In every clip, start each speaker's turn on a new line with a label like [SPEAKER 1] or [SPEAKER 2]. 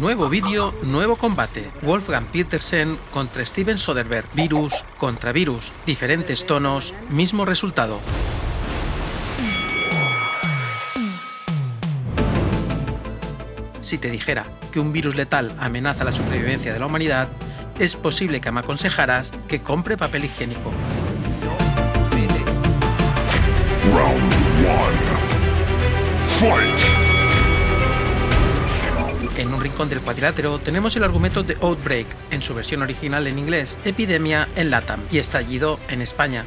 [SPEAKER 1] Nuevo vídeo, nuevo combate. Wolfgang Petersen contra Steven Soderbergh. Virus contra virus. Diferentes tonos, mismo resultado. Si te dijera que un virus letal amenaza la supervivencia de la humanidad, es posible que me aconsejaras que compre papel higiénico.
[SPEAKER 2] Round 1. Fight!
[SPEAKER 1] En un rincón del cuadrilátero tenemos el argumento de Outbreak, en su versión original en inglés, Epidemia en LATAM y Estallido en España,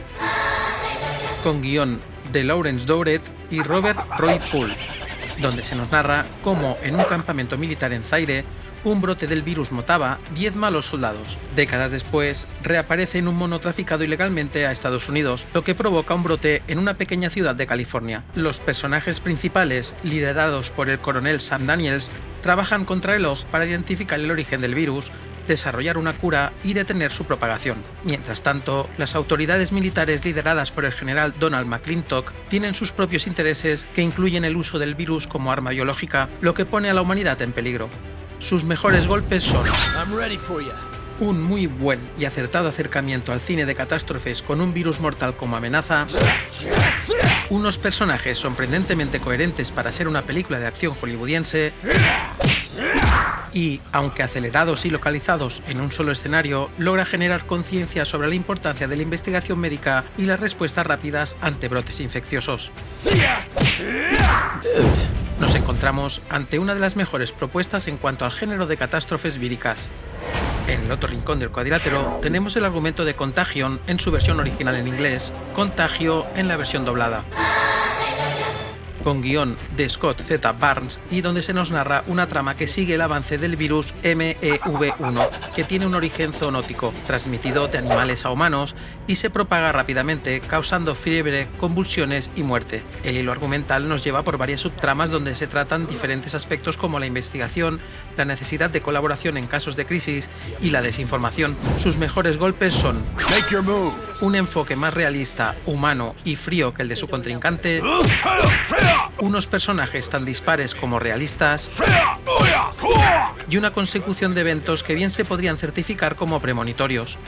[SPEAKER 1] con guión de Lawrence Douret y Robert Roy Poole, donde se nos narra cómo en un campamento militar en Zaire un brote del virus mutaba 10 malos soldados. Décadas después, reaparece en un mono traficado ilegalmente a Estados Unidos, lo que provoca un brote en una pequeña ciudad de California. Los personajes principales, liderados por el coronel Sam Daniels, trabajan contra reloj para identificar el origen del virus, desarrollar una cura y detener su propagación. Mientras tanto, las autoridades militares lideradas por el general Donald McClintock tienen sus propios intereses que incluyen el uso del virus como arma biológica, lo que pone a la humanidad en peligro. Sus mejores golpes son un muy buen y acertado acercamiento al cine de catástrofes con un virus mortal como amenaza, unos personajes sorprendentemente coherentes para ser una película de acción hollywoodiense y, aunque acelerados y localizados en un solo escenario, logra generar conciencia sobre la importancia de la investigación médica y las respuestas rápidas ante brotes infecciosos. Nos encontramos ante una de las mejores propuestas en cuanto al género de catástrofes víricas. En el otro rincón del cuadrilátero tenemos el argumento de Contagion en su versión original en inglés, Contagio en la versión doblada, con guión de Scott Z. Barnes y donde se nos narra una trama que sigue el avance del virus MEV1, que tiene un origen zoonótico, transmitido de animales a humanos y se propaga rápidamente, causando fiebre, convulsiones y muerte. El hilo argumental nos lleva por varias subtramas donde se tratan diferentes aspectos como la investigación, la necesidad de colaboración en casos de crisis y la desinformación. Sus mejores golpes son un enfoque más realista, humano y frío que el de su contrincante, unos personajes tan dispares como realistas y una consecución de eventos que bien se podrían certificar como premonitorios.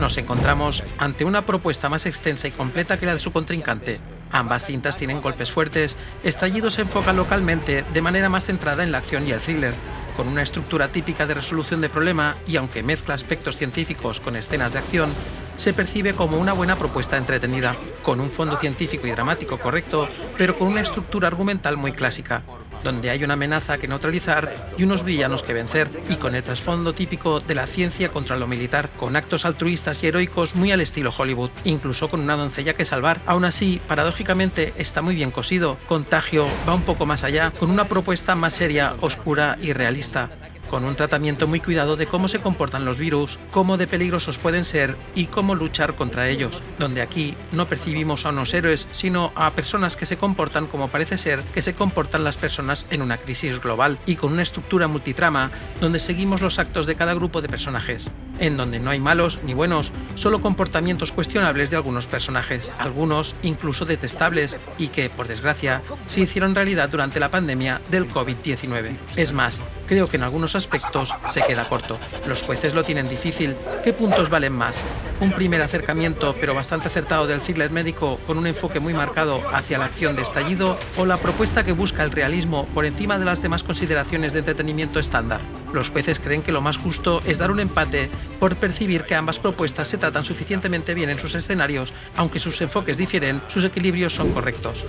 [SPEAKER 1] Nos encontramos ante una propuesta más extensa y completa que la de su contrincante. Ambas cintas tienen golpes fuertes, Estallido se enfoca localmente de manera más centrada en la acción y el thriller, con una estructura típica de resolución de problema y aunque mezcla aspectos científicos con escenas de acción, se percibe como una buena propuesta entretenida, con un fondo científico y dramático correcto, pero con una estructura argumental muy clásica, donde hay una amenaza que neutralizar y unos villanos que vencer, y con el trasfondo típico de la ciencia contra lo militar, con actos altruistas y heroicos muy al estilo Hollywood, incluso con una doncella que salvar. Aún así, paradójicamente, está muy bien cosido. Contagio va un poco más allá, con una propuesta más seria, oscura y realista, con un tratamiento muy cuidado de cómo se comportan los virus, cómo de peligrosos pueden ser y cómo luchar contra ellos, donde aquí no percibimos a unos héroes, sino a personas que se comportan como parece ser que se comportan las personas en una crisis global, y con una estructura multitrama donde seguimos los actos de cada grupo de personajes, en donde no hay malos ni buenos, solo comportamientos cuestionables de algunos personajes, algunos incluso detestables y que, por desgracia, se hicieron realidad durante la pandemia del COVID-19. Es más, creo que en algunos aspectos se queda corto. Los jueces lo tienen difícil. ¿Qué puntos valen más? ¿Un primer acercamiento pero bastante acertado del thriller médico con un enfoque muy marcado hacia la acción de Estallido, o la propuesta que busca el realismo por encima de las demás consideraciones de entretenimiento estándar? Los jueces creen que lo más justo es dar un empate por percibir que ambas propuestas se tratan suficientemente bien en sus escenarios, aunque sus enfoques difieren, sus equilibrios son correctos.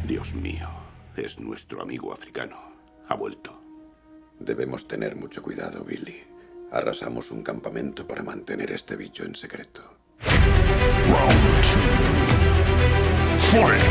[SPEAKER 3] Dios mío, es nuestro amigo africano. Ha vuelto.
[SPEAKER 4] Debemos tener mucho cuidado, Billy. Arrasamos un campamento para mantener este bicho en secreto.
[SPEAKER 2] Round 2. Fight!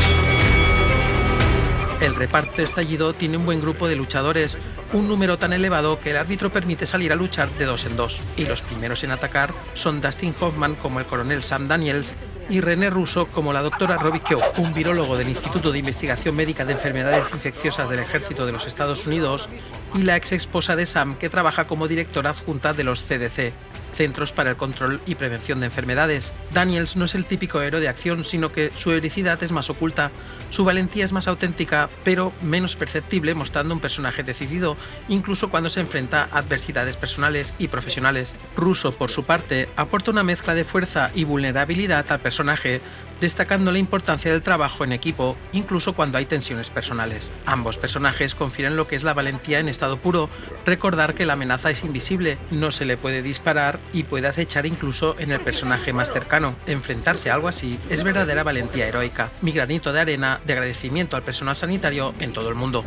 [SPEAKER 1] El reparto de Estallido tiene un buen grupo de luchadores, un número tan elevado que el árbitro permite salir a luchar de 2 en 2, y los primeros en atacar son Dustin Hoffman como el coronel Sam Daniels, y René Russo como la doctora Robbie Keogh, un virólogo del Instituto de Investigación Médica de Enfermedades Infecciosas del Ejército de los Estados Unidos, y la ex esposa de Sam, que trabaja como directora adjunta de los CDC, Centros para el Control y Prevención de Enfermedades. Daniels no es el típico héroe de acción, sino que su heroicidad es más oculta, su valentía es más auténtica, pero menos perceptible, mostrando un personaje decidido, incluso cuando se enfrenta a adversidades personales y profesionales. Russo, por su parte, aporta una mezcla de fuerza y vulnerabilidad al personaje, destacando la importancia del trabajo en equipo, incluso cuando hay tensiones personales. Ambos personajes confieren lo que es la valentía en estado puro, recordar que la amenaza es invisible, no se le puede disparar y puede acechar incluso en el personaje más cercano. Enfrentarse a algo así es verdadera valentía heroica, mi granito de arena de agradecimiento al personal sanitario en todo el mundo.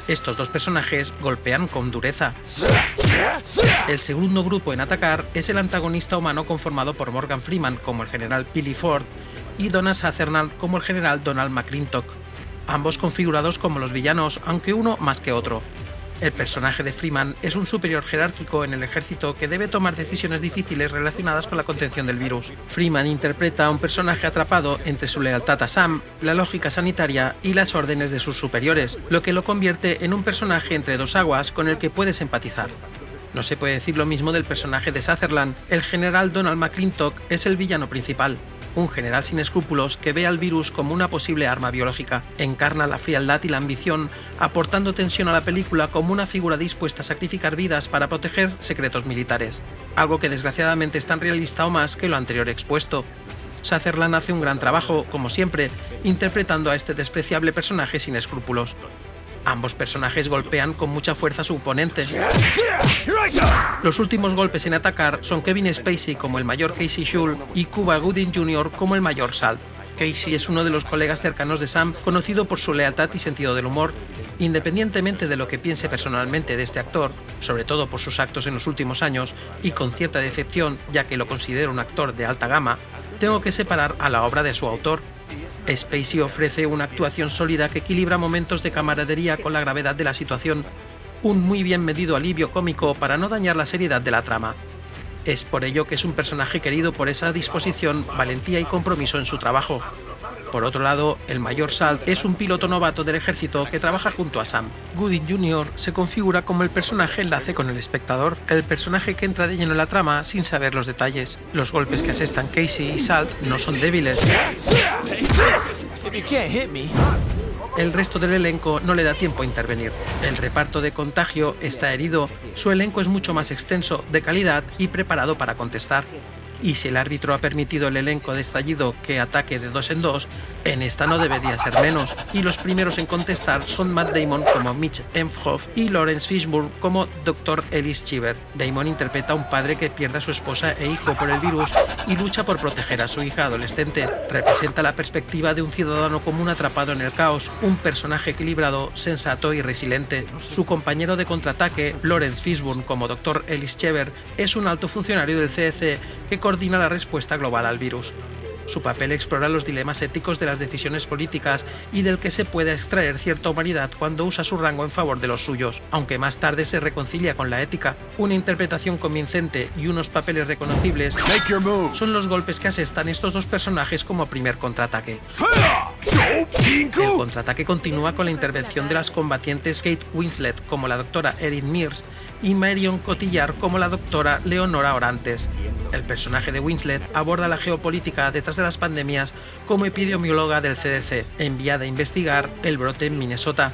[SPEAKER 1] Estos dos personajes golpean con dureza. El segundo grupo en atacar es el antagonista humano conformado por Morgan Freeman como el general Billy Ford y Donald Sutherland como el general Donald McClintock, ambos configurados como los villanos, aunque uno más que otro. El personaje de Freeman es un superior jerárquico en el ejército que debe tomar decisiones difíciles relacionadas con la contención del virus. Freeman interpreta a un personaje atrapado entre su lealtad a Sam, la lógica sanitaria y las órdenes de sus superiores, lo que lo convierte en un personaje entre dos aguas con el que puedes empatizar. No se puede decir lo mismo del personaje de Sutherland. El general Donald McClintock es el villano principal, un general sin escrúpulos que ve al virus como una posible arma biológica. Encarna la frialdad y la ambición, aportando tensión a la película como una figura dispuesta a sacrificar vidas para proteger secretos militares, algo que desgraciadamente es tan realista o más que lo anterior expuesto. Sutherland hace un gran trabajo, como siempre, interpretando a este despreciable personaje sin escrúpulos. Ambos personajes golpean con mucha fuerza a su oponente. Los últimos golpes en atacar son Kevin Spacey como el mayor Casey Schul y Cuba Gooding Jr. como el mayor Salt. Casey es uno de los colegas cercanos de Sam, conocido por su lealtad y sentido del humor. Independientemente de lo que piense personalmente de este actor, sobre todo por sus actos en los últimos años, y con cierta decepción, ya que lo considero un actor de alta gama, tengo que separar a la obra de su autor. Spacey ofrece una actuación sólida que equilibra momentos de camaradería con la gravedad de la situación, un muy bien medido alivio cómico para no dañar la seriedad de la trama. Es por ello que es un personaje querido por esa disposición, valentía y compromiso en su trabajo. Por otro lado, el mayor Salt es un piloto novato del ejército que trabaja junto a Sam. Gooding Jr. se configura como el personaje enlace con el espectador, el personaje que entra de lleno en la trama sin saber los detalles. Los golpes que asestan Casey y Salt no son débiles. El resto del elenco no le da tiempo a intervenir. El reparto de Contagio está herido, su elenco es mucho más extenso, de calidad y preparado para contestar. Y si el árbitro ha permitido el elenco de Estallido que ataque de 2 en 2, en esta no debería ser menos, y los primeros en contestar son Matt Damon como Mitch Emphoff y Lawrence Fishburne como Dr. Ellis Cheever. Damon interpreta a un padre que pierde a su esposa e hijo por el virus y lucha por proteger a su hija adolescente. Representa la perspectiva de un ciudadano común atrapado en el caos, un personaje equilibrado, sensato y resiliente. Su compañero de contraataque, Lawrence Fishburne como Dr. Ellis Cheever, es un alto funcionario del CDC que coordina la respuesta global al virus. Su papel explora los dilemas éticos de las decisiones políticas y del que se puede extraer cierta humanidad cuando usa su rango en favor de los suyos, aunque más tarde se reconcilia con la ética. Una interpretación convincente y unos papeles reconocibles son los golpes que asestan estos dos personajes como primer contraataque. El contraataque continúa con la intervención de las combatientes Kate Winslet como la doctora Erin Mears y Marion Cotillard como la doctora Leonora Orantes. El personaje de Winslet aborda la geopolítica detrás de las pandemias como epidemióloga del CDC, enviada a investigar el brote en Minnesota.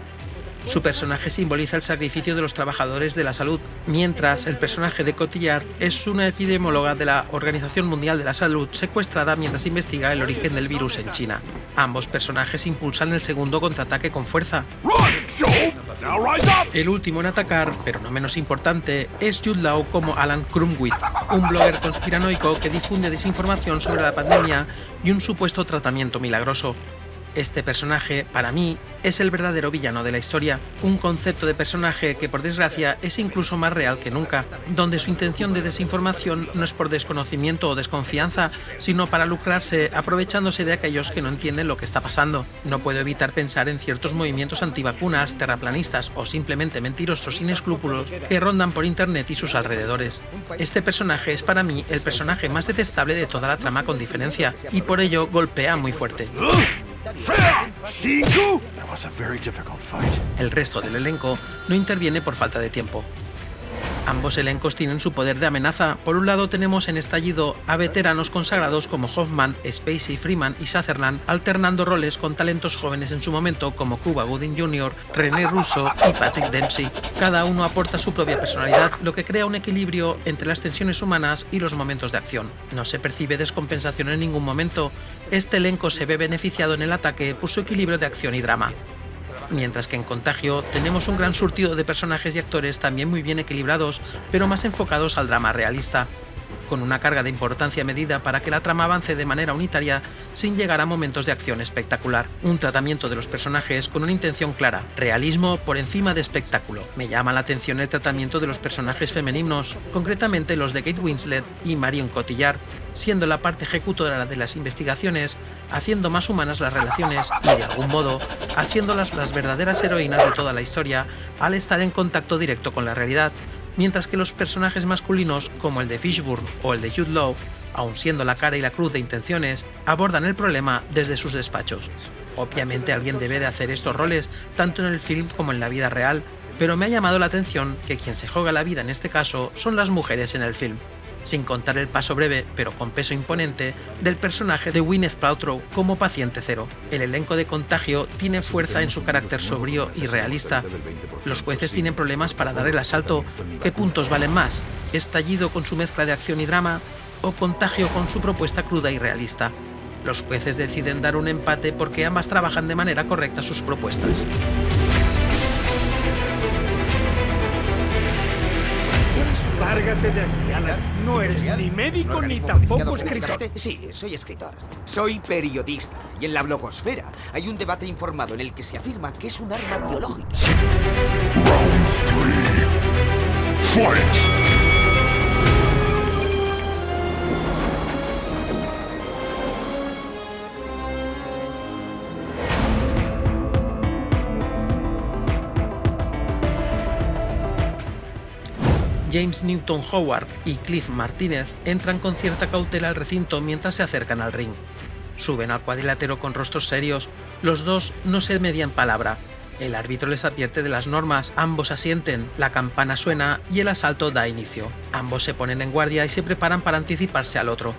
[SPEAKER 1] Su personaje simboliza el sacrificio de los trabajadores de la salud, mientras el personaje de Cotillard es una epidemióloga de la Organización Mundial de la Salud secuestrada mientras investiga el origen del virus en China. Ambos personajes impulsan el segundo contraataque con fuerza. El último en atacar, pero no menos importante, es Jude Law como Alan Krumwick, un blogger conspiranoico que difunde desinformación sobre la pandemia y un supuesto tratamiento milagroso. Este personaje, para mí, es el verdadero villano de la historia, un concepto de personaje que por desgracia es incluso más real que nunca, donde su intención de desinformación no es por desconocimiento o desconfianza, sino para lucrarse aprovechándose de aquellos que no entienden lo que está pasando. No puedo evitar pensar en ciertos movimientos antivacunas, terraplanistas o simplemente mentirosos sin escrúpulos que rondan por internet y sus alrededores. Este personaje es para mí el personaje más detestable de toda la trama con diferencia, y por ello golpea muy fuerte. El resto del elenco no interviene por falta de tiempo. Ambos elencos tienen su poder de amenaza. Por un lado tenemos en Estallido a veteranos consagrados como Hoffman, Spacey, Freeman y Sutherland, alternando roles con talentos jóvenes en su momento como Cuba Gooding Jr., René Russo y Patrick Dempsey. Cada uno aporta su propia personalidad, lo que crea un equilibrio entre las tensiones humanas y los momentos de acción. No se percibe descompensación en ningún momento. Este elenco se ve beneficiado en el ataque por su equilibrio de acción y drama. Mientras que en Contagio tenemos un gran surtido de personajes y actores también muy bien equilibrados, pero más enfocados al drama realista, con una carga de importancia medida para que la trama avance de manera unitaria sin llegar a momentos de acción espectacular. Un tratamiento de los personajes con una intención clara, realismo por encima de espectáculo. Me llama la atención el tratamiento de los personajes femeninos, concretamente los de Kate Winslet y Marion Cotillard, siendo la parte ejecutora de las investigaciones, haciendo más humanas las relaciones y, de algún modo, haciéndolas las verdaderas heroínas de toda la historia al estar en contacto directo con la realidad, mientras que los personajes masculinos, como el de Fishburne o el de Jude Law, aun siendo la cara y la cruz de intenciones, abordan el problema desde sus despachos. Obviamente alguien debe de hacer estos roles, tanto en el film como en la vida real, pero me ha llamado la atención que quien se juega la vida en este caso son las mujeres en el film, sin contar el paso breve, pero con peso imponente, del personaje de Gwyneth Paltrow como paciente cero. El elenco de Contagio tiene fuerza en su carácter sobrio y realista. Los jueces tienen problemas para dar el asalto. ¿Qué puntos valen más? ¿Estallido con su mezcla de acción y drama o Contagio con su propuesta cruda y realista? Los jueces deciden dar un empate porque ambas trabajan de manera correcta sus propuestas.
[SPEAKER 5] Lárgate de aquí, Alan. No eres ni médico ni tampoco escritor.
[SPEAKER 6] Sí, soy escritor. Soy periodista. Y en la blogosfera hay un debate informado en el que se afirma que es un arma biológica.
[SPEAKER 2] Round 3. Fight!
[SPEAKER 1] James Newton Howard y Cliff Martínez entran con cierta cautela al recinto mientras se acercan al ring. Suben al cuadrilátero con rostros serios, los dos no se median palabra. El árbitro les advierte de las normas, ambos asienten, la campana suena y el asalto da inicio. Ambos se ponen en guardia y se preparan para anticiparse al otro.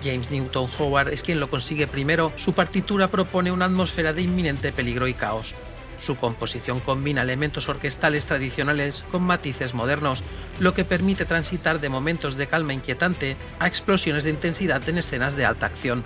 [SPEAKER 1] James Newton Howard es quien lo consigue primero. Su partitura propone una atmósfera de inminente peligro y caos. Su composición combina elementos orquestales tradicionales con matices modernos, lo que permite transitar de momentos de calma inquietante a explosiones de intensidad en escenas de alta acción.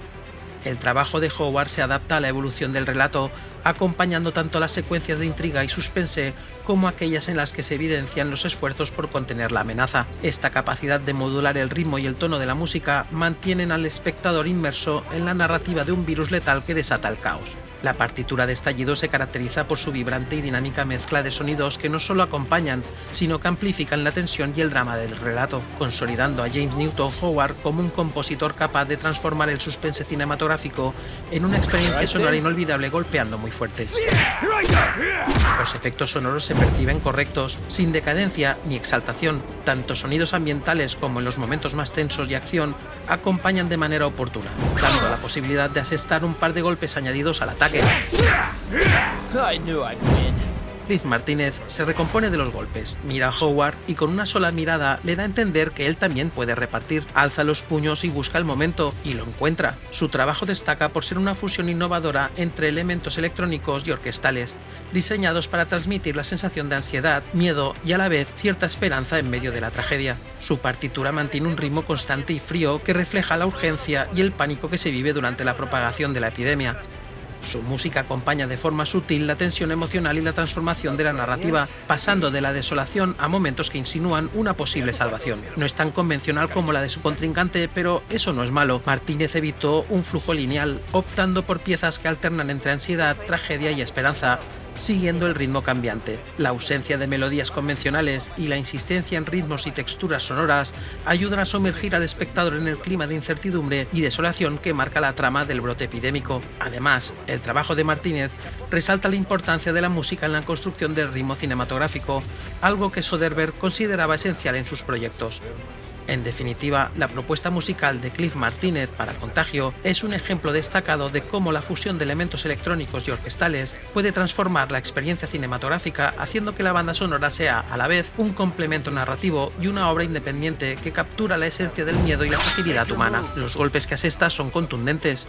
[SPEAKER 1] El trabajo de Howard se adapta a la evolución del relato, acompañando tanto las secuencias de intriga y suspense como aquellas en las que se evidencian los esfuerzos por contener la amenaza. Esta capacidad de modular el ritmo y el tono de la música mantienen al espectador inmerso en la narrativa de un virus letal que desata el caos. La partitura de Estallido se caracteriza por su vibrante y dinámica mezcla de sonidos que no solo acompañan, sino que amplifican la tensión y el drama del relato, consolidando a James Newton Howard como un compositor capaz de transformar el suspense cinematográfico en una experiencia sonora inolvidable golpeando muy fuerte. Los efectos sonoros se perciben correctos, sin decadencia ni exaltación. Tanto sonidos ambientales como en los momentos más tensos y acción acompañan de manera oportuna, dando la posibilidad de asestar un par de golpes añadidos al ataque. Cliff Martínez se recompone de los golpes, mira a Howard y con una sola mirada le da a entender que él también puede repartir. Alza los puños y busca el momento, y lo encuentra. Su trabajo destaca por ser una fusión innovadora entre elementos electrónicos y orquestales, diseñados para transmitir la sensación de ansiedad, miedo y a la vez cierta esperanza en medio de la tragedia. Su partitura mantiene un ritmo constante y frío que refleja la urgencia y el pánico que se vive durante la propagación de la epidemia. Su música acompaña de forma sutil la tensión emocional y la transformación de la narrativa, pasando de la desolación a momentos que insinúan una posible salvación. No es tan convencional como la de su contrincante, pero eso no es malo. Martínez evitó un flujo lineal, optando por piezas que alternan entre ansiedad, tragedia y esperanza, siguiendo el ritmo cambiante. La ausencia de melodías convencionales y la insistencia en ritmos y texturas sonoras ayudan a sumergir al espectador en el clima de incertidumbre y desolación que marca la trama del brote epidémico. Además, el trabajo de Martínez resalta la importancia de la música en la construcción del ritmo cinematográfico, algo que Soderbergh consideraba esencial en sus proyectos. En definitiva, la propuesta musical de Cliff Martínez para Contagio es un ejemplo destacado de cómo la fusión de elementos electrónicos y orquestales puede transformar la experiencia cinematográfica, haciendo que la banda sonora sea, a la vez, un complemento narrativo y una obra independiente que captura la esencia del miedo y la fragilidad humana. Los golpes que asesta son contundentes.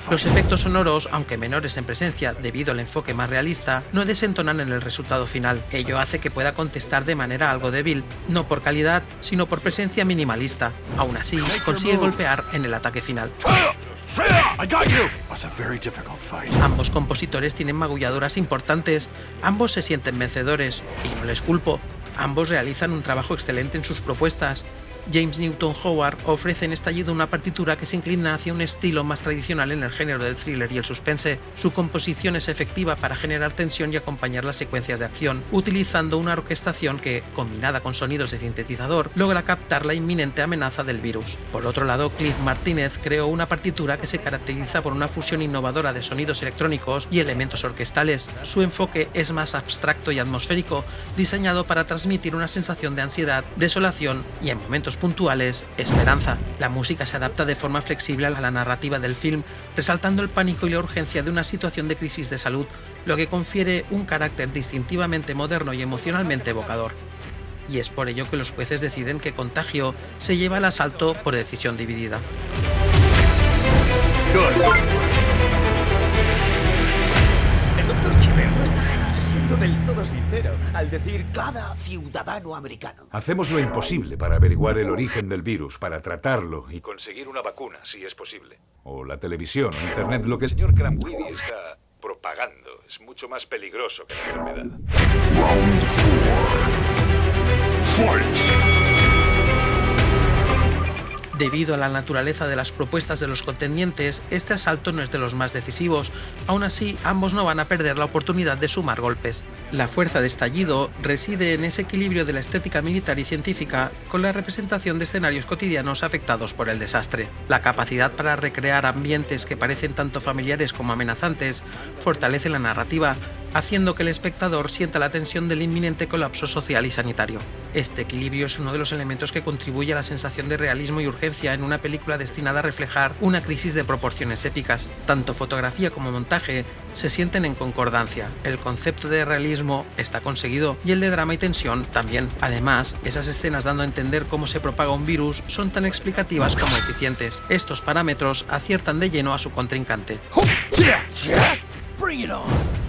[SPEAKER 1] Los efectos sonoros, aunque menores en presencia debido al enfoque más realista, no desentonan en el resultado final. Ello hace que pueda contestar de manera algo débil, no por calidad, sino por presencia minimalista. Aún así, consigue golpear en el ataque final. Ambos compositores tienen magulladoras importantes, ambos se sienten vencedores, y no les culpo. Ambos realizan un trabajo excelente en sus propuestas. James Newton Howard ofrece en Estallido una partitura que se inclina hacia un estilo más tradicional en el género del thriller y el suspense. Su composición es efectiva para generar tensión y acompañar las secuencias de acción, utilizando una orquestación que, combinada con sonidos de sintetizador, logra captar la inminente amenaza del virus. Por otro lado, Cliff Martínez creó una partitura que se caracteriza por una fusión innovadora de sonidos electrónicos y elementos orquestales. Su enfoque es más abstracto y atmosférico, diseñado para transmitir una sensación de ansiedad, desolación y, en momentos puntuales, esperanza. La música se adapta de forma flexible a la narrativa del film, resaltando el pánico y la urgencia de una situación de crisis de salud, lo que confiere un carácter distintivamente moderno y emocionalmente evocador. Y es por ello que los jueces deciden que Contagio se lleva al asalto por decisión dividida.
[SPEAKER 5] El Dr. Chiver no está siendo del todo sincero al decir cada ciudadano americano.
[SPEAKER 7] Hacemos lo imposible para averiguar el origen del virus, para tratarlo y conseguir una vacuna, si es posible. O la televisión o internet, lo que el señor Cramwiddy está propagando es mucho más peligroso que la enfermedad.
[SPEAKER 2] Round 4. Fight!
[SPEAKER 1] Debido a la naturaleza de las propuestas de los contendientes, este asalto no es de los más decisivos. Aún así, ambos no van a perder la oportunidad de sumar golpes. La fuerza de Estallido reside en ese equilibrio de la estética militar y científica con la representación de escenarios cotidianos afectados por el desastre. La capacidad para recrear ambientes que parecen tanto familiares como amenazantes fortalece la narrativa, haciendo que el espectador sienta la tensión del inminente colapso social y sanitario. Este equilibrio es uno de los elementos que contribuye a la sensación de realismo y urgencia en una película destinada a reflejar una crisis de proporciones épicas. Tanto fotografía como montaje se sienten en concordancia. El concepto de realismo está conseguido y el de drama y tensión también. Además, esas escenas dando a entender cómo se propaga un virus son tan explicativas como eficientes. Estos parámetros aciertan de lleno a su contrincante.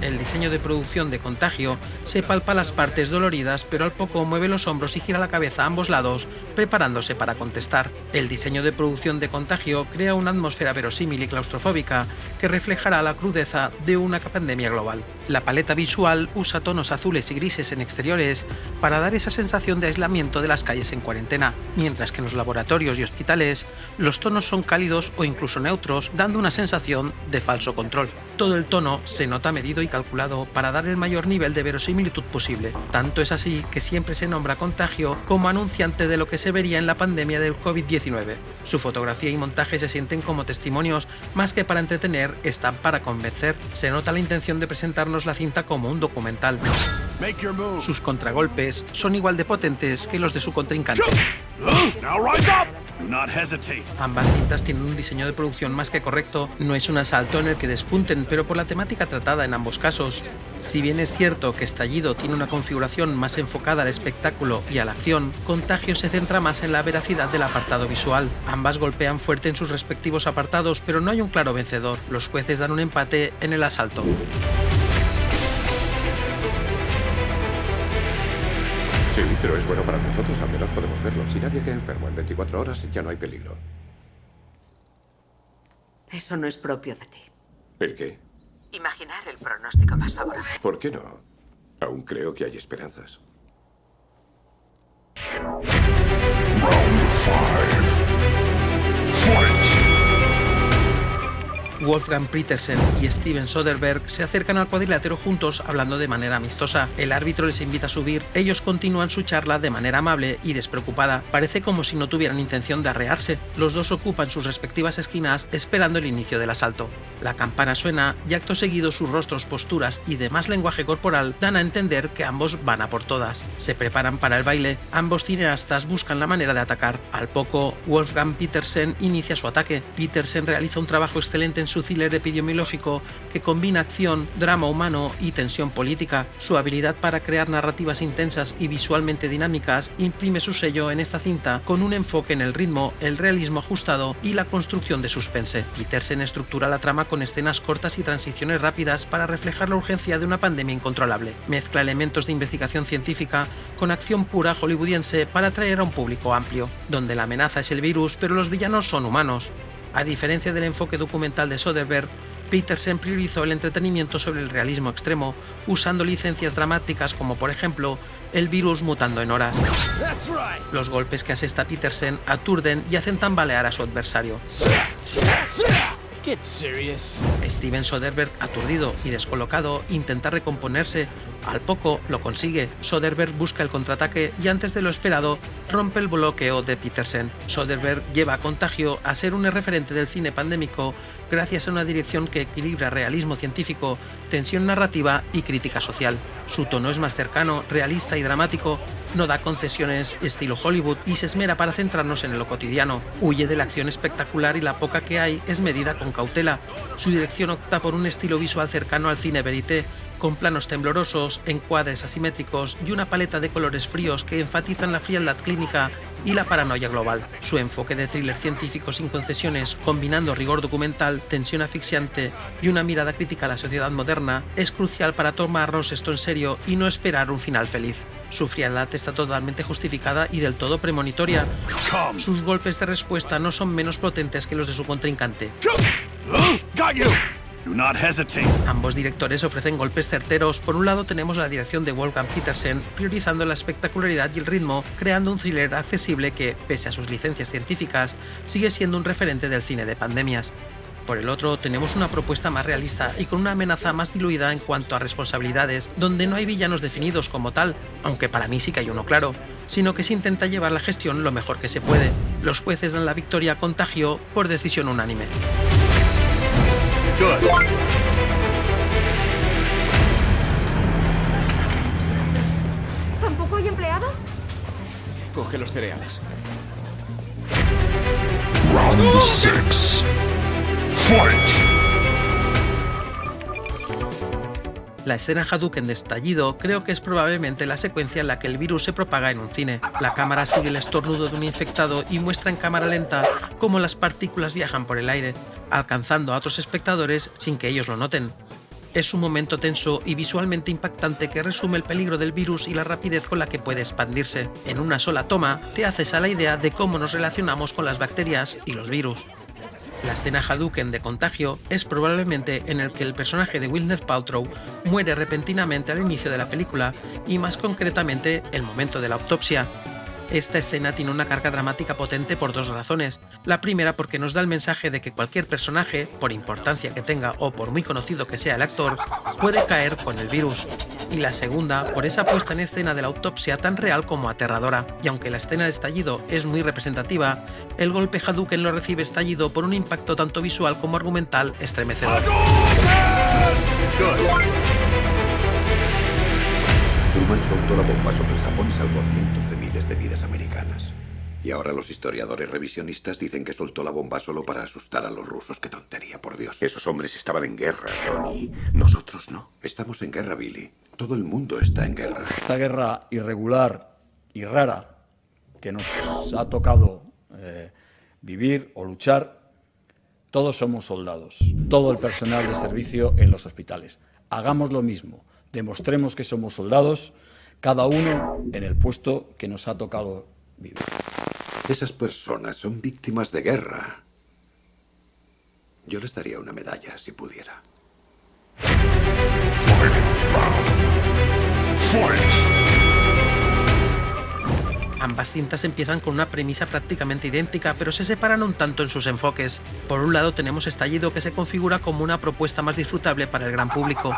[SPEAKER 1] El diseño de producción de Contagio se palpa las partes doloridas, pero al poco mueve los hombros y gira la cabeza a ambos lados, preparándose para contestar. El diseño de producción de Contagio crea una atmósfera verosímil y claustrofóbica que reflejará la crudeza de una pandemia global. La paleta visual usa tonos azules y grises en exteriores para dar esa sensación de aislamiento de las calles en cuarentena, mientras que en los laboratorios y hospitales los tonos son cálidos o incluso neutros, dando una sensación de falso control. Todo el tono se nota medido y calculado para dar el mayor nivel de verosimilitud posible. Tanto es así que siempre se nombra Contagio como anunciante de lo que se vería en la pandemia del COVID-19. Su fotografía y montaje se sienten como testimonios, más que para entretener, están para convencer. Se nota la intención de presentarnos la cinta como un documental. Sus contragolpes son igual de potentes que los de su contrincante. Ambas cintas tienen un diseño de producción más que correcto. No es un asalto en el que despunten, pero por la temática tratada en ambos casos. Si bien es cierto que Estallido tiene una configuración más enfocada al espectáculo y a la acción, Contagio se centra más en la veracidad del apartado visual. Ambas golpean fuerte en sus respectivos apartados, pero no hay un claro vencedor. Los jueces dan un empate en el asalto.
[SPEAKER 4] Sí, pero es bueno para nosotros, al menos podemos verlo. Si nadie queda enfermo en 24 horas, ya no hay peligro.
[SPEAKER 8] Eso no es propio de ti.
[SPEAKER 3] ¿El qué?
[SPEAKER 8] Imaginar el pronóstico más favorable.
[SPEAKER 3] ¿Por qué no? Aún creo que hay esperanzas.
[SPEAKER 2] Round 5. Fight!
[SPEAKER 1] Wolfgang Petersen y Steven Soderbergh se acercan al cuadrilátero juntos hablando de manera amistosa. El árbitro les invita a subir, ellos continúan su charla de manera amable y despreocupada. Parece como si no tuvieran intención de arrearse. Los dos ocupan sus respectivas esquinas esperando el inicio del asalto. La campana suena y acto seguido sus rostros, posturas y demás lenguaje corporal dan a entender que ambos van a por todas. Se preparan para el baile, ambos cineastas buscan la manera de atacar. Al poco, Wolfgang Petersen inicia su ataque. Petersen realiza un trabajo excelente en su thriller epidemiológico que combina acción, drama humano y tensión política. Su habilidad para crear narrativas intensas y visualmente dinámicas imprime su sello en esta cinta con un enfoque en el ritmo, el realismo ajustado y la construcción de suspense. Petersen estructura la trama con escenas cortas y transiciones rápidas para reflejar la urgencia de una pandemia incontrolable. Mezcla elementos de investigación científica con acción pura hollywoodiense para atraer a un público amplio, donde la amenaza es el virus pero los villanos son humanos. A diferencia del enfoque documental de Soderbergh, Petersen priorizó el entretenimiento sobre el realismo extremo, usando licencias dramáticas como por ejemplo el virus mutando en horas. Los golpes que asesta Petersen aturden y hacen tambalear a su adversario. Steven Soderbergh, aturdido y descolocado, intenta recomponerse. Al poco lo consigue. Soderbergh busca el contraataque y antes de lo esperado rompe el bloqueo de Petersen. Soderbergh lleva a Contagio a ser un referente del cine pandémico gracias a una dirección que equilibra realismo científico, tensión narrativa y crítica social. Su tono es más cercano, realista y dramático, no da concesiones estilo Hollywood y se esmera para centrarnos en lo cotidiano. Huye de la acción espectacular y la poca que hay es medida con cautela. Su dirección opta por un estilo visual cercano al cine verité, con planos temblorosos, encuadres asimétricos y una paleta de colores fríos que enfatizan la frialdad clínica y la paranoia global. Su enfoque de thriller científico sin concesiones, combinando rigor documental, tensión asfixiante y una mirada crítica a la sociedad moderna, es crucial para tomarnos esto en serio y no esperar un final feliz. Su frialdad está totalmente justificada y del todo premonitoria. Sus golpes de respuesta no son menos potentes que los de su contrincante.
[SPEAKER 2] Do not hesitate.
[SPEAKER 1] Ambos directores ofrecen golpes certeros. Por un lado tenemos la dirección de Wolfgang Petersen, priorizando la espectacularidad y el ritmo, creando un thriller accesible que, pese a sus licencias científicas, sigue siendo un referente del cine de pandemias. Por el otro, tenemos una propuesta más realista y con una amenaza más diluida en cuanto a responsabilidades, donde no hay villanos definidos como tal, aunque para mí sí que hay uno claro, sino que se intenta llevar la gestión lo mejor que se puede. Los jueces dan la victoria a Contagio por decisión unánime.
[SPEAKER 2] Good.
[SPEAKER 9] ¿Tampoco hay empleados?
[SPEAKER 5] Coge los cereales.
[SPEAKER 2] Round 6. Fight!
[SPEAKER 1] La escena Hadouken de estallido creo que es probablemente la secuencia en la que el virus se propaga en un cine. La cámara sigue el estornudo de un infectado y muestra en cámara lenta cómo las partículas viajan por el aire, alcanzando a otros espectadores sin que ellos lo noten. Es un momento tenso y visualmente impactante que resume el peligro del virus y la rapidez con la que puede expandirse. En una sola toma, te haces a la idea de cómo nos relacionamos con las bacterias y los virus. La escena Hadouken de Contagio es probablemente en el que el personaje de Gwyneth Paltrow muere repentinamente al inicio de la película y más concretamente el momento de la autopsia. Esta escena tiene una carga dramática potente por dos razones. La primera porque nos da el mensaje de que cualquier personaje, por importancia que tenga o por muy conocido que sea el actor, puede caer con el virus. Y la segunda por esa puesta en escena de la autopsia tan real como aterradora. Y aunque la escena de estallido es muy representativa, el golpe Hadouken lo recibe estallido por un impacto tanto visual como argumental estremecedor.
[SPEAKER 4] Truman soltó la bomba sobre el Japón y salvó cientos de miles de vidas americanas. Y ahora los historiadores revisionistas dicen que soltó la bomba solo para asustar a los rusos. ¡Qué tontería, por Dios!
[SPEAKER 3] Esos hombres estaban en guerra, Tony. Nosotros no.
[SPEAKER 4] Estamos en guerra, Billy. Todo el mundo está en guerra.
[SPEAKER 10] Esta guerra irregular y rara que nos ha tocado vivir o luchar, todos somos soldados. Todo el personal de servicio en los hospitales. Hagamos lo mismo. Demostremos que somos soldados, cada uno en el puesto que nos ha tocado vivir.
[SPEAKER 4] Esas personas son víctimas de guerra. Yo les daría una medalla si pudiera.
[SPEAKER 1] Ambas cintas empiezan con una premisa prácticamente idéntica, pero se separan un tanto en sus enfoques. Por un lado tenemos Estallido, que se configura como una propuesta más disfrutable para el gran público,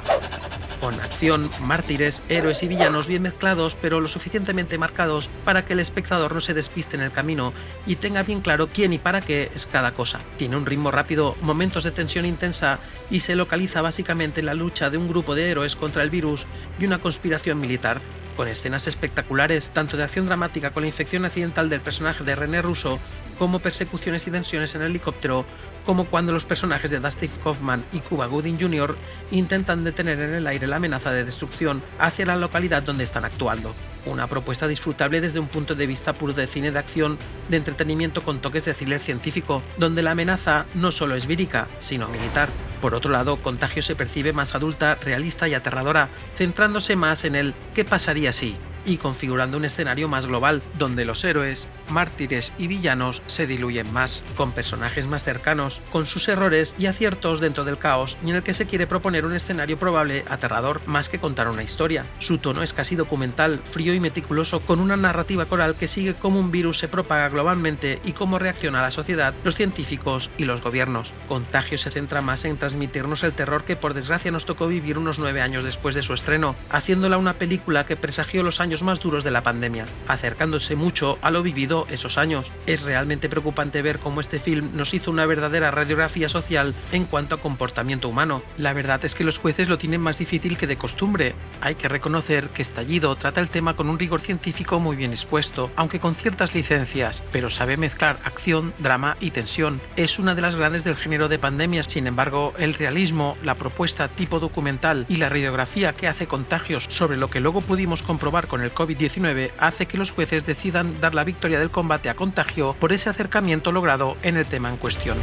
[SPEAKER 1] con acción, mártires, héroes y villanos bien mezclados, pero lo suficientemente marcados para que el espectador no se despiste en el camino y tenga bien claro quién y para qué es cada cosa. Tiene un ritmo rápido, momentos de tensión intensa y se localiza básicamente en la lucha de un grupo de héroes contra el virus y una conspiración militar, con escenas espectaculares, tanto de acción dramática con la infección accidental del personaje de René Russo, como persecuciones y tensiones en el helicóptero, como cuando los personajes de Dustin Hoffman y Cuba Gooding Jr. intentan detener en el aire la amenaza de destrucción hacia la localidad donde están actuando. Una propuesta disfrutable desde un punto de vista puro de cine de acción, de entretenimiento con toques de thriller científico, donde la amenaza no solo es vírica, sino militar. Por otro lado, Contagio se percibe más adulta, realista y aterradora, centrándose más en el ¿qué pasaría si?, y configurando un escenario más global, donde los héroes, mártires y villanos se diluyen más, con personajes más cercanos, con sus errores y aciertos dentro del caos, y en el que se quiere proponer un escenario probable aterrador más que contar una historia. Su tono es casi documental, frío y meticuloso, con una narrativa coral que sigue cómo un virus se propaga globalmente y cómo reacciona la sociedad, los científicos y los gobiernos. Contagio se centra más en transmitirnos el terror que por desgracia nos tocó vivir unos 9 años después de su estreno, haciéndola una película que presagió los años más duros de la pandemia, acercándose mucho a lo vivido esos años. Es realmente preocupante ver cómo este film nos hizo una verdadera radiografía social en cuanto a comportamiento humano. La verdad es que los jueces lo tienen más difícil que de costumbre. Hay que reconocer que Estallido trata el tema con un rigor científico muy bien expuesto, aunque con ciertas licencias, pero sabe mezclar acción, drama y tensión. Es una de las grandes del género de pandemias. Sin embargo, el realismo, la propuesta tipo documental y la radiografía que hace Contagios sobre lo que luego pudimos comprobar con el COVID-19 hace que los jueces decidan dar la victoria del combate a Contagio por ese acercamiento logrado en el tema en cuestión.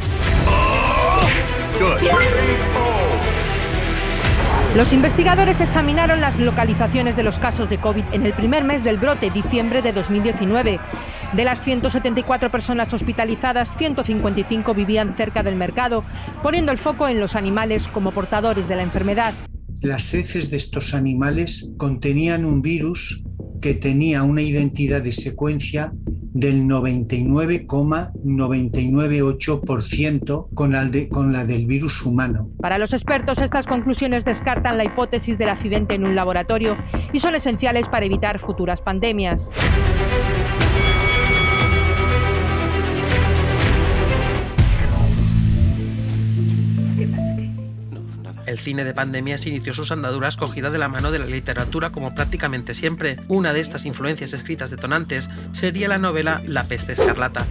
[SPEAKER 9] Los investigadores examinaron las localizaciones de los casos de COVID en el primer mes del brote, diciembre de 2019. De las 174 personas hospitalizadas, 155 vivían cerca del mercado, poniendo el foco en los animales como portadores de la enfermedad.
[SPEAKER 11] Las heces de estos animales contenían un virus que tenía una identidad de secuencia del 99,998% con la del virus humano.
[SPEAKER 9] Para los expertos, estas conclusiones descartan la hipótesis del accidente en un laboratorio y son esenciales para evitar futuras pandemias.
[SPEAKER 1] El cine de pandemias inició sus andaduras cogida de la mano de la literatura como prácticamente siempre. Una de estas influencias escritas detonantes sería la novela La peste escarlata.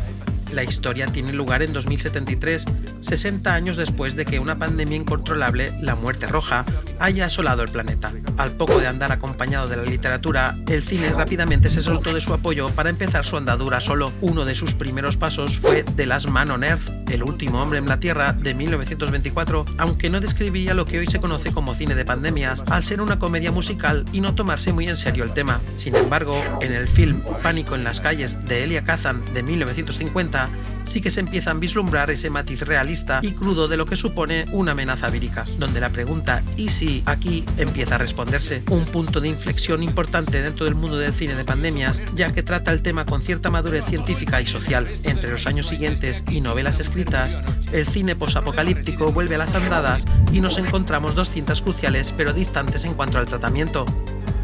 [SPEAKER 1] La historia tiene lugar en 2073, 60 años después de que una pandemia incontrolable, la muerte roja, haya asolado el planeta. Al poco de andar acompañado de la literatura, el cine rápidamente se soltó de su apoyo para empezar su andadura solo. Uno de sus primeros pasos fue The Last Man on Earth, El último hombre en la Tierra, de 1924, aunque no describía lo que hoy se conoce como cine de pandemias, al ser una comedia musical y no tomarse muy en serio el tema. Sin embargo, en el film Pánico en las calles, de Elia Kazan, de 1950, sí que se empieza a vislumbrar ese matiz realista y crudo de lo que supone una amenaza vírica, donde la pregunta ¿y si? Aquí empieza a responderse. Un punto de inflexión importante dentro del mundo del cine de pandemias, ya que trata el tema con cierta madurez científica y social. Entre los años siguientes y novelas escritas, el cine posapocalíptico vuelve a las andadas y nos encontramos dos cintas cruciales pero distantes en cuanto al tratamiento.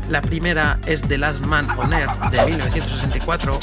[SPEAKER 1] La primera es The Last Man on Earth, de 1964,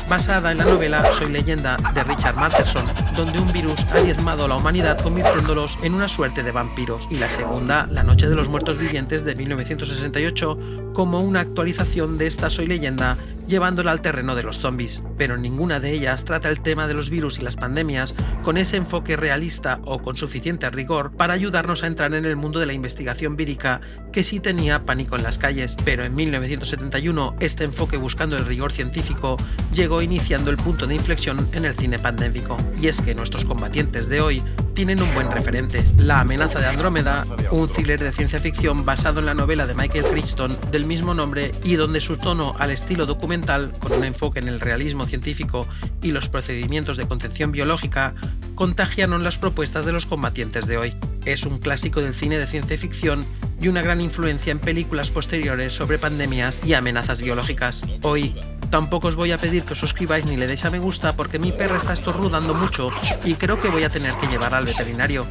[SPEAKER 1] basada en la novela Soy Leyenda, de Richard Matheson, donde un virus ha diezmado a la humanidad convirtiéndolos en una suerte de vampiros. Y la segunda, La Noche de los Muertos Vivientes, de 1968, como una actualización de esta Soy Leyenda, llevándola al terreno de los zombies. Pero ninguna de ellas trata el tema de los virus y las pandemias con ese enfoque realista o con suficiente rigor para ayudarnos a entrar en el mundo de la investigación vírica que sí tenía Pánico en las calles. Pero en 1971 este enfoque buscando el rigor científico llegó iniciando el punto de inflexión en el cine pandémico. Y es que nuestros combatientes de hoy tienen un buen referente: La amenaza de Andrómeda, un thriller de ciencia ficción basado en la novela de Michael Crichton del mismo nombre y donde su tono al estilo documental, con un enfoque en el realismo científico y los procedimientos de contención biológica, contagiaron las propuestas de los combatientes de hoy. Es un clásico del cine de ciencia ficción y una gran influencia en películas posteriores sobre pandemias y amenazas biológicas. Hoy tampoco os voy a pedir que os suscribáis ni le deis a me gusta porque mi perra está estornudando mucho y creo que voy a tener que llevarla al veterinario.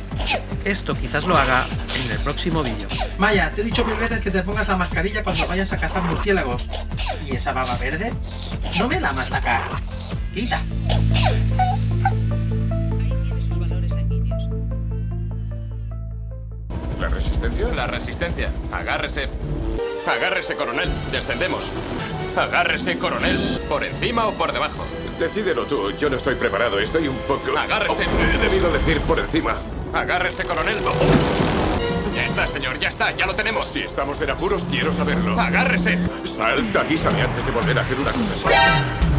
[SPEAKER 1] Esto quizás lo haga en el próximo vídeo. Maya, te he dicho 1000 veces que te pongas la mascarilla cuando vayas a cazar murciélagos. ¿Y esa baba verde? No me lamas la cara. Quita.
[SPEAKER 12] ¿La resistencia? La resistencia. Agárrese. Agárrese, coronel. Descendemos. Agárrese, coronel. ¿Por encima o por debajo?
[SPEAKER 3] Decídelo tú, yo no estoy preparado, estoy un poco...
[SPEAKER 12] Agárrese.
[SPEAKER 3] He debido decir por encima.
[SPEAKER 12] Agárrese, coronel. Ya está, señor, ya está, ya lo tenemos.
[SPEAKER 3] Si estamos en apuros, quiero saberlo.
[SPEAKER 12] Agárrese.
[SPEAKER 3] Salta, avísame antes de volver a hacer una cosa así.